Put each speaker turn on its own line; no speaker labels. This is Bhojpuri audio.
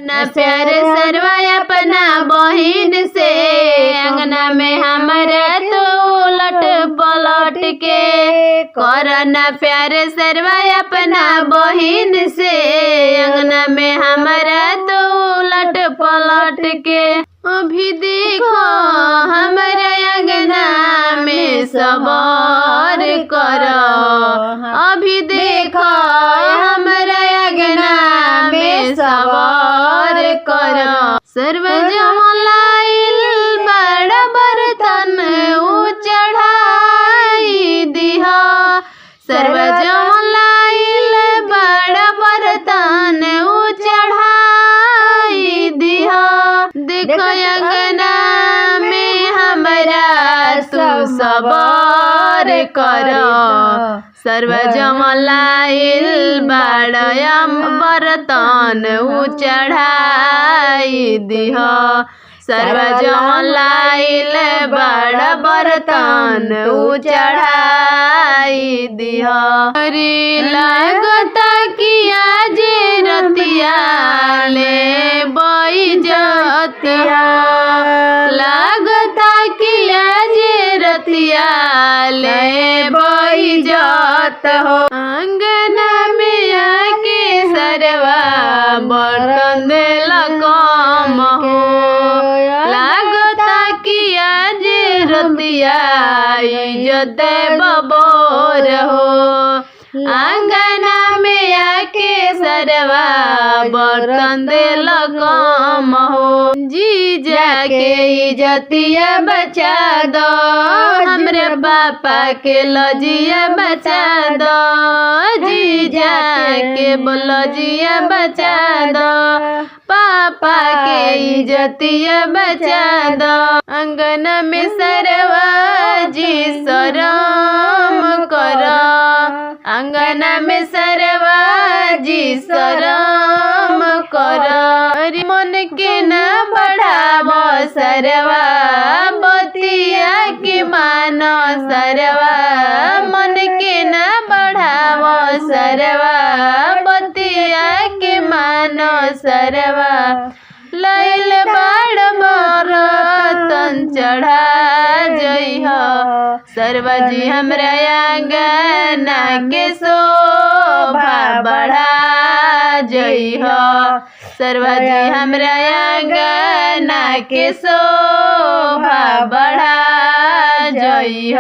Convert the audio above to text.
ना प्यार सरवा अपना बहिन से, अंगना में हमारा तो उलट पलट के करना प्यार सरवा अपना बहिन से, अंगना में हमारा तो उलट पलट के। अभी देखो हमारे अंगना में सवार करो, अभी देखो हमारे अंगना में सवार करो। सर्व जमलाइल बड़ बर्तन चढ़ाई दिहा, सर्व जमलाइल बड़ बर्तन चढ़ाई दिहा। देखो अंगना में हमारा तू सवार करो, सर्व जमलाइल बड़यम बर्तन चढ़ाई दिह, सर्व जमलाइल बड़ बर्तन चढ़ाई दिह। अरे लागता कि आज रतिया ले बैजत हो, लागता कि आज रतिया ले बैजत हो। अंगना में आके सरवा बर्तन देला कम हो, लागता कि आज रतिया इज्जत बबोर हो। अंगना में आके सरवा बर्तन देला कम हो। जीजा के इज्जतिया बचा दो, हमरे पापा के लजिया बचा दो, जीजा के लजिया बचा दो, पापा के इज्जतिया बचा दो। अंगना में सरवा जी शरम करो, अंगना में सरवा जी शरम करो। अरे मन के न बढ़ावो सरवा, बतिया के मानो सरवा, मन के न बढ़ावो सरवा, बतिया के मानो सरवा। लैल बड़ बरतन चढ़ा जइह, सरवा जी हमरा अंगना के शोभा बढ़ा जइह, सरवा जी हमरा अंगना के शोभा बढ़ा जइह।